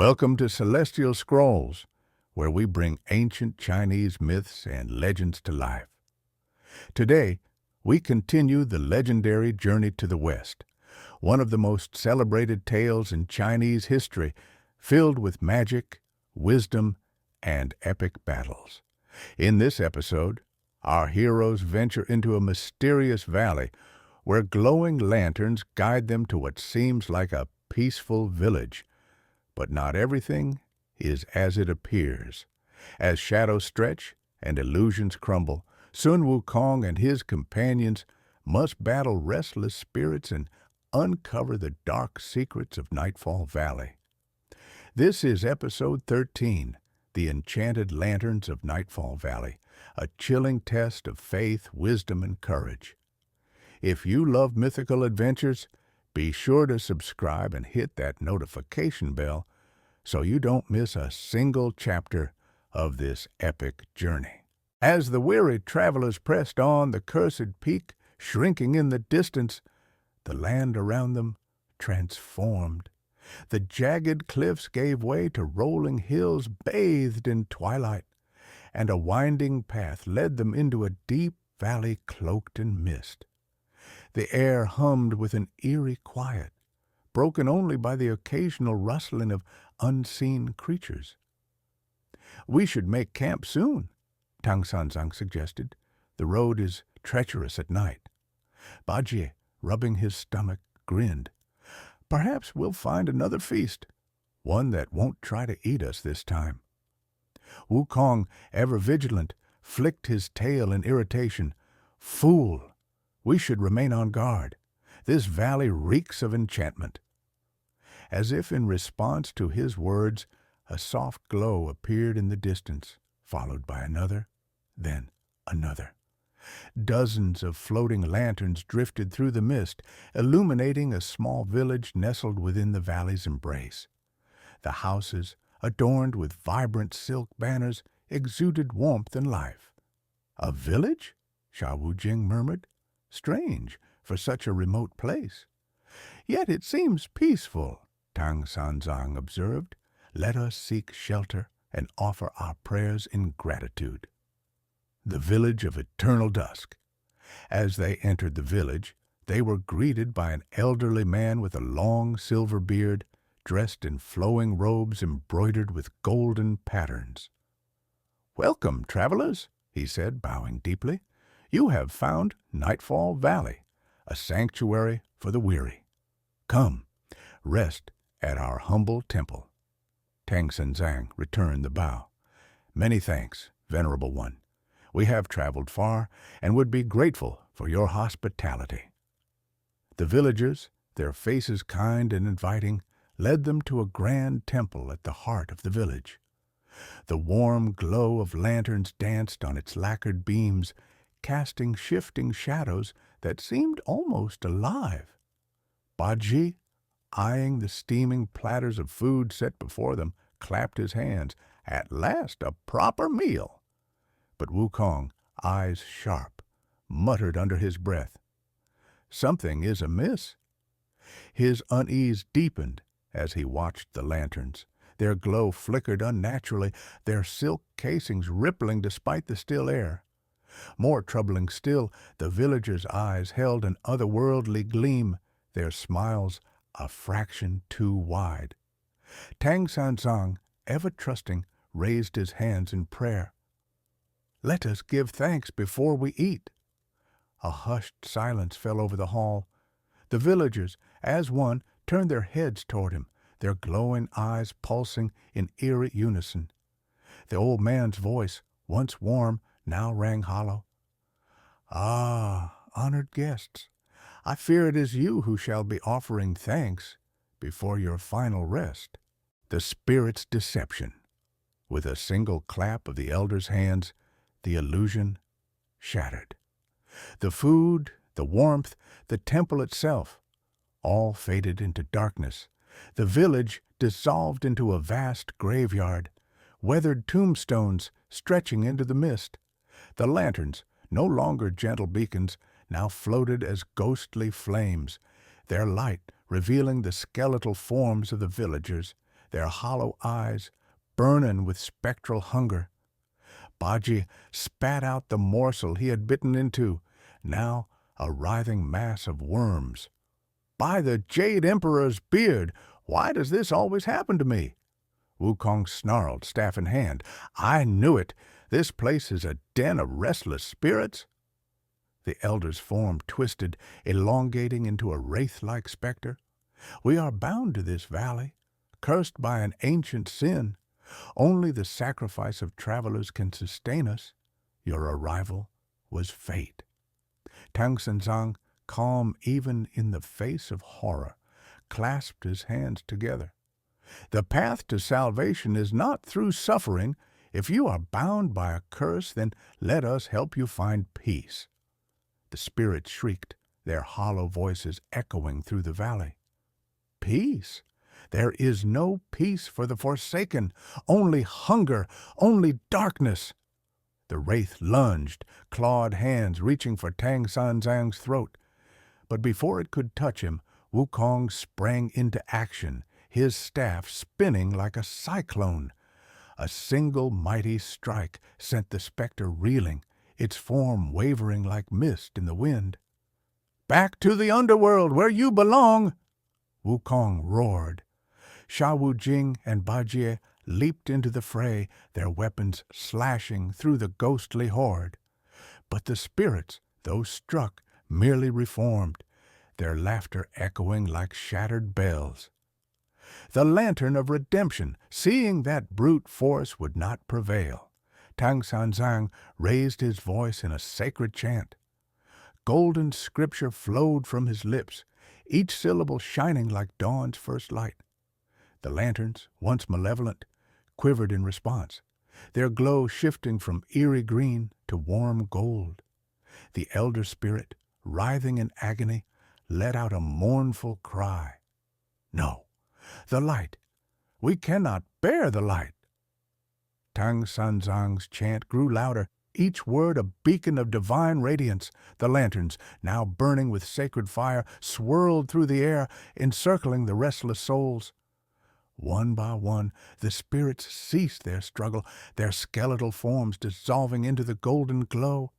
Welcome to Celestial Scrolls, where we bring ancient Chinese myths and legends to life. Today, we continue the legendary journey to the West, one of the most celebrated tales in Chinese history, filled with magic, wisdom, and epic battles. In this episode, our heroes venture into a mysterious valley where glowing lanterns guide them to what seems like a peaceful village. But not everything is as it appears. As shadows stretch and illusions crumble, Sun Wukong and his companions must battle restless spirits and uncover the dark secrets of Nightfall Valley. This is Episode 13, The Enchanted Lanterns of Nightfall Valley, a chilling test of faith, wisdom, and courage. If you love mythical adventures, be sure to subscribe and hit that notification bell so you don't miss a single chapter of this epic journey. As the weary travelers pressed on, the cursed peak shrinking in the distance, the land around them transformed. The jagged cliffs gave way to rolling hills bathed in twilight, and a winding path led them into a deep valley cloaked in mist. The air hummed with an eerie quiet, broken only by the occasional rustling of unseen creatures. "We should make camp soon," Tang Sanzang suggested. "The road is treacherous at night." Bajie, rubbing his stomach, grinned. "Perhaps we'll find another feast, one that won't try to eat us this time." Wukong, ever vigilant, flicked his tail in irritation. "Fool! We should remain on guard. This valley reeks of enchantment." As if in response to his words, a soft glow appeared in the distance, followed by another, then another. Dozens of floating lanterns drifted through the mist, illuminating a small village nestled within the valley's embrace. The houses, adorned with vibrant silk banners, exuded warmth and life. "A village?" Wujing murmured. "Strange for such a remote place." "Yet it seems peaceful," Tang Sanzang observed. "Let us seek shelter and offer our prayers in gratitude." The village of eternal dusk. As they entered the village, they were greeted by an elderly man with a long silver beard, dressed in flowing robes embroidered with golden patterns. "Welcome, travelers," he said, bowing deeply. "You have found Nightfall Valley, a sanctuary for the weary. Come, rest at our humble temple." Tang Sanzang returned the bow. "Many thanks, Venerable One. We have traveled far and would be grateful for your hospitality." The villagers, their faces kind and inviting, led them to a grand temple at the heart of the village. The warm glow of lanterns danced on its lacquered beams, casting shifting shadows that seemed almost alive. Bajie, eyeing the steaming platters of food set before them, clapped his hands. "At last, a proper meal." But Wukong, eyes sharp, muttered under his breath, "Something is amiss." His unease deepened as he watched the lanterns. Their glow flickered unnaturally, their silk casings rippling despite the still air. More troubling still, the villagers' eyes held an otherworldly gleam, their smiles a fraction too wide. Tang Sanzang, ever trusting, raised his hands in prayer. "Let us give thanks before we eat." A hushed silence fell over the hall. The villagers, as one, turned their heads toward him, their glowing eyes pulsing in eerie unison. The old man's voice, once warm, now rang hollow. "Ah, honored guests, I fear it is you who shall be offering thanks before your final rest." The spirit's deception. With a single clap of the elder's hands, the illusion shattered. The food, the warmth, the temple itself, all faded into darkness. The village dissolved into a vast graveyard, weathered tombstones stretching into the mist. The lanterns, no longer gentle beacons, now floated as ghostly flames, their light revealing the skeletal forms of the villagers, their hollow eyes burning with spectral hunger. Bajie spat out the morsel he had bitten into, now a writhing mass of worms. "By the Jade Emperor's beard, why does this always happen to me?" Wukong snarled, staff in hand. "I knew it! This place is a den of restless spirits." The elder's form twisted, elongating into a wraith-like specter. "We are bound to this valley, cursed by an ancient sin. Only the sacrifice of travelers can sustain us. Your arrival was fate." Tang Sanzang, calm even in the face of horror, clasped his hands together. "The path to salvation is not through suffering. If you are bound by a curse, then let us help you find peace." The spirits shrieked, their hollow voices echoing through the valley. "Peace? There is no peace for the forsaken, only hunger, only darkness." The wraith lunged, clawed hands reaching for Tang Sanzang's throat. But before it could touch him, Wukong sprang into action, his staff spinning like a cyclone. A single mighty strike sent the specter reeling, its form wavering like mist in the wind. "Back to the underworld where you belong!" Wukong roared. Wujing and Bajie leaped into the fray, their weapons slashing through the ghostly horde. But the spirits, though struck, merely reformed, their laughter echoing like shattered bells. The lantern of redemption, seeing that brute force would not prevail, Tang Sanzang raised his voice in a sacred chant. Golden scripture flowed from his lips, each syllable shining like dawn's first light. The lanterns, once malevolent, quivered in response, their glow shifting from eerie green to warm gold. The elder spirit, writhing in agony, let out a mournful cry. "No, the light! We cannot bear the light!" Tang Sanzang's chant grew louder, each word a beacon of divine radiance. The lanterns, now burning with sacred fire, swirled through the air, encircling the restless souls. One by one, the spirits ceased their struggle, their skeletal forms dissolving into the golden glow.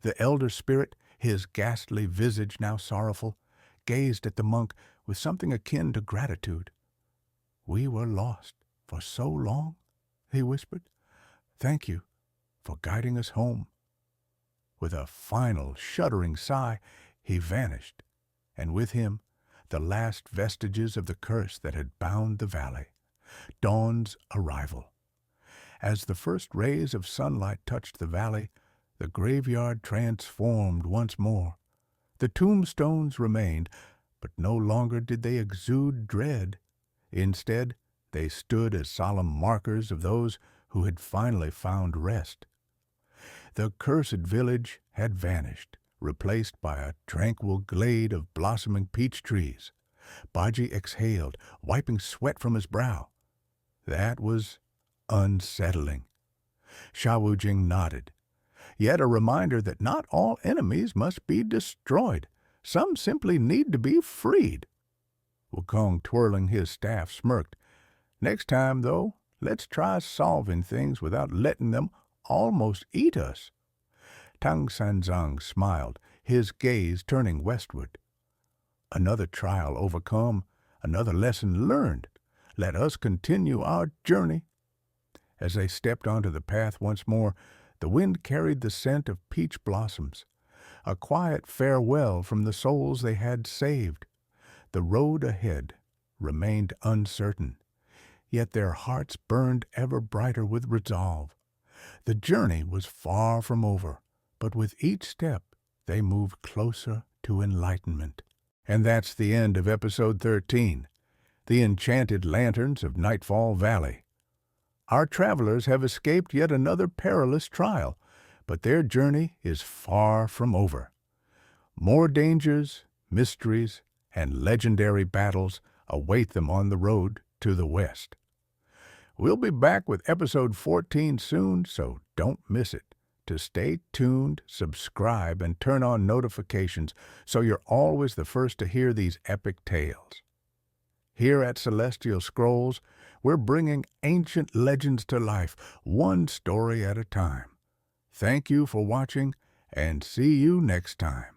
The elder spirit, his ghastly visage now sorrowful, gazed at the monk with something akin to gratitude. "We were lost for so long," he whispered. "Thank you for guiding us home." With a final shuddering sigh, he vanished, and with him the last vestiges of the curse that had bound the valley. Dawn's arrival. As the first rays of sunlight touched the valley, the graveyard transformed once more. The tombstones remained, but no longer did they exude dread. Instead, they stood as solemn markers of those who had finally found rest. The cursed village had vanished, replaced by a tranquil glade of blossoming peach trees. Bajie exhaled, wiping sweat from his brow. That was unsettling. Wujing nodded. Yet a reminder that not all enemies must be destroyed. Some simply need to be freed. Wukong, twirling his staff, smirked. "Next time, though, let's try solving things without letting them almost eat us." Tang Sanzang smiled, his gaze turning westward. "Another trial overcome, another lesson learned. Let us continue our journey." As they stepped onto the path once more, the wind carried the scent of peach blossoms, a quiet farewell from the souls they had saved. The road ahead remained uncertain, yet their hearts burned ever brighter with resolve. The journey was far from over, but with each step they moved closer to enlightenment. And that's the end of episode 13, The Enchanted Lanterns of Nightfall Valley. Our travelers have escaped yet another perilous trial, but their journey is far from over. More dangers, mysteries, and legendary battles await them on the road to the west. We'll be back with episode 14 soon, so don't miss it. To stay tuned, subscribe, and turn on notifications so you're always the first to hear these epic tales. Here at Celestial Scrolls, we're bringing ancient legends to life, one story at a time. Thank you for watching, and see you next time.